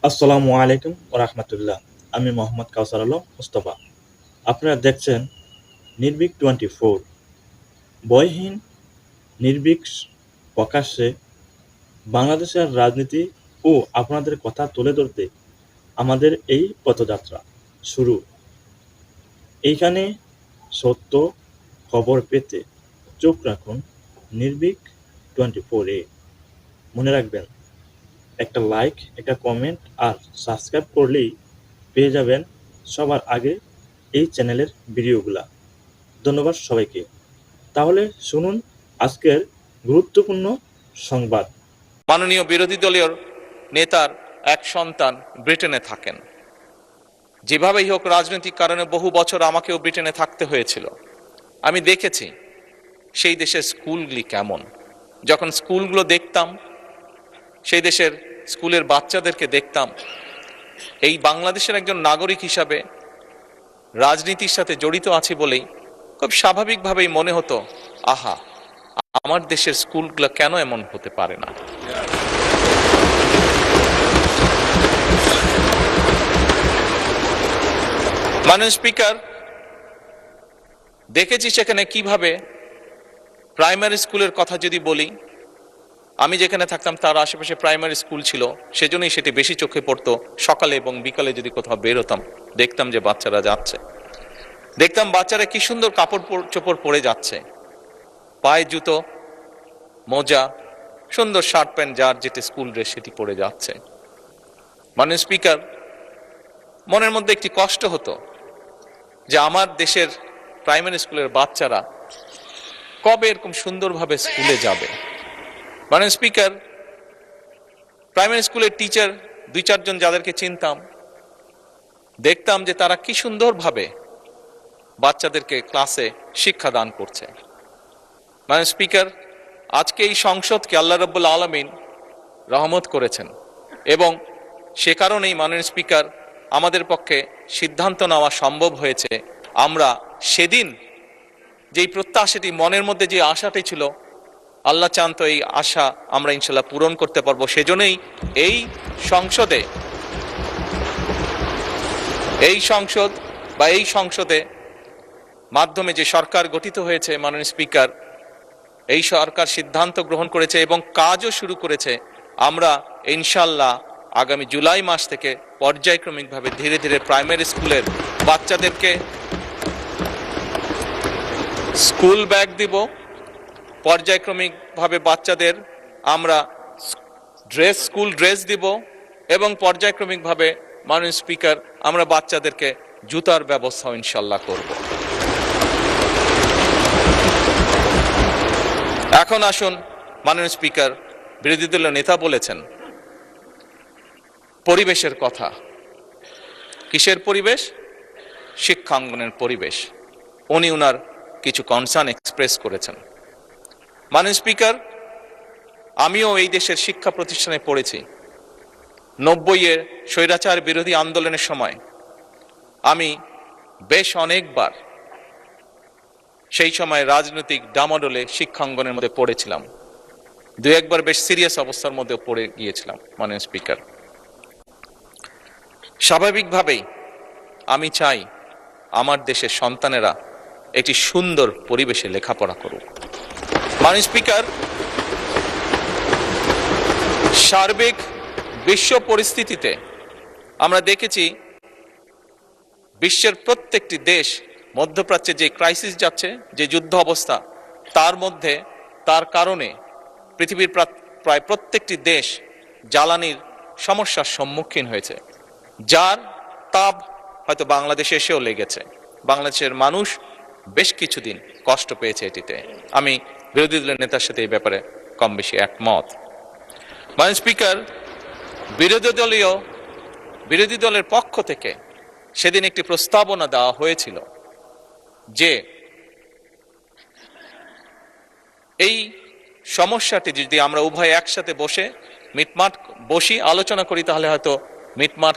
আসসালামু আলাইকুম ওয়া রাহমাতুল্লাহ। আমি মোহাম্মদ কাউসার আলম মুস্তফা। আপনারা দেখছেন নির্ভীক 24, ভয়হীন নির্ভীক প্রকাশ্যে বাংলাদেশের রাজনীতি ও আপনাদের কথা তুলে ধরতে আমাদের এই পথযাত্রা শুরু। এইখানে সত্য খবর পেতে চোখ রাখুন নির্ভীক 24-এ। মনে রাখবেন, একটা লাইক, একটা কমেন্ট আর সাবস্ক্রাইব করলেই পেয়ে যাবেন সবার আগে এই চ্যানেলের ভিডিওগুলা। ধন্যবাদ সবাইকে। তাহলে শুনুন আজকের গুরুত্বপূর্ণ সংবাদ। মাননীয় বিরোধী দলীয় নেতার এক সন্তান ব্রিটেনে থাকেন। যেভাবেই হোক রাজনৈতিক কারণে বহু বছর আমাকেও ব্রিটেনে থাকতে হয়েছিল। আমি দেখেছি সেই দেশের স্কুলগুলি কেমন। যখন স্কুলগুলো দেখতাম, সেই দেশের স্কুলের বাচ্চাদেরকে দেখতাম, এই বাংলাদেশের একজন নাগরিক হিসাবে রাজনীতির সাথে জড়িত আছি বলেই খুব স্বাভাবিকভাবেই মনে হতো, আহা, আমার দেশের স্কুলগুলো কেন এমন হতে পারে না। মাননীয় স্পিকার, দেখেছি সেখানে কিভাবে প্রাইমারি স্কুলের কথা যদি বলি, আমি যেখানে থাকতাম তার আশেপাশে প্রাইমারি স্কুল ছিল, সেজন্যই সেটি বেশি চোখে পড়তো। সকালে এবং বিকালে যদি কোথাও বের হতাম, দেখতাম যে বাচ্চারা যাচ্ছে, দেখতাম বাচ্চারা কি সুন্দর কাপড় চোপড় পরে যাচ্ছে, পায়ে জুতো, মোজা, সুন্দর শার্ট প্যান্ট, যার যেটি স্কুল ড্রেস সেটি পরে যাচ্ছে। মাননীয় স্পিকার, মনের মধ্যে একটি কষ্ট হতো যে আমার দেশের প্রাইমারি স্কুলের বাচ্চারা কবে এরকম সুন্দরভাবে স্কুলে যাবে। মাননীয় স্পিকার, প্রাইমারি স্কুলের টিচার 2-4 জন যাদেরকে চিনতাম, দেখতাম যে তারা কি সুন্দরভাবে বাচ্চাদেরকে ক্লাসে শিক্ষা দান করছে। মাননীয় স্পিকার, আজকে এই সংসদকে আল্লাহ রাব্বুল আলামিন রহমত করেছেন এবং সে কারণেই মাননীয় স্পিকার আমাদের পক্ষে সিদ্ধান্ত নেওয়া সম্ভব হয়েছে। আমরা সেদিন যেই প্রত্যাশাটি, মনের মধ্যে যে আশাটি ছিল, আল্লাহ চান তো এই আশা আমরা ইনশাল্লাহ পূরণ করতে পারবো। সেজন্যই এই সংসদে মাধ্যমে যে সরকার গঠিত হয়েছে, মাননীয় স্পিকার, এই সরকার সিদ্ধান্ত গ্রহণ করেছে এবং কাজও শুরু করেছে। আমরা ইনশাল্লাহ আগামী জুলাই মাস থেকে পর্যায়ক্রমিকভাবে ধীরে ধীরে প্রাইমারি স্কুলের বাচ্চাদেরকে স্কুল ব্যাগ দিব, পর্যায়ক্রমিকভাবে বাচ্চাদের আমরা স্কুল ড্রেস দিব এবং পর্যায়ক্রমিকভাবে মাননীয় স্পিকার আমরা বাচ্চাদেরকে জুতার ব্যবস্থা ইনশাল্লাহ করব। এখন আসুন, মাননীয় স্পিকার, বিরোধী দলীয় নেতা বলেছেন পরিবেশের কথা। কিসের পরিবেশ? শিক্ষাঙ্গনের পরিবেশ। উনি উনার কিছু কনসার্ন এক্সপ্রেস করেছেন। মাননীয় স্পিকার, আমিও এই দেশের শিক্ষা প্রতিষ্ঠানে পড়েছি। 90-এর স্বৈরাচার বিরোধী আন্দোলনের সময় আমি বেশ অনেকবার সেই সময় রাজনৈতিক ডামাডোলে শিক্ষাঙ্গনের মধ্যে পড়েছিলাম। 2-1 বার বেশ সিরিয়াস অবস্থার মধ্যে পড়ে গিয়েছিলাম। মাননীয় স্পিকার, স্বাভাবিকভাবেই আমি চাই আমার দেশের সন্তানেরা একটি সুন্দর পরিবেশে লেখাপড়া করুক। মাননীয় স্পিকার, সার্বিক বিশ্ব পরিস্থিতিতে আমরা দেখেছি বিশ্বের প্রত্যেকটি দেশ মধ্যপ্রাচ্যে যে ক্রাইসিস যাচ্ছে, যে যুদ্ধ অবস্থা, তার কারণে পৃথিবীর প্রায় প্রত্যেকটি দেশ জ্বালানির সমস্যার সম্মুখীন হয়েছে, যার তাপ হয়তো বাংলাদেশে এসেও লেগেছে। বাংলাদেশের মানুষ বেশ কিছুদিন কষ্ট পেয়েছে এটিতে। আমি বিরোধী দলের নেতার সাথে এই ব্যাপারে কম বেশি একমত। মাননীয় স্পিকার, বিরোধী দলের পক্ষ থেকে সেদিন একটি প্রস্তাবনা দেওয়া হয়েছিল যে এই সমস্যাটি যদি আমরা উভয় একসাথে বসি, আলোচনা করি, তাহলে হয়তো মিটমাট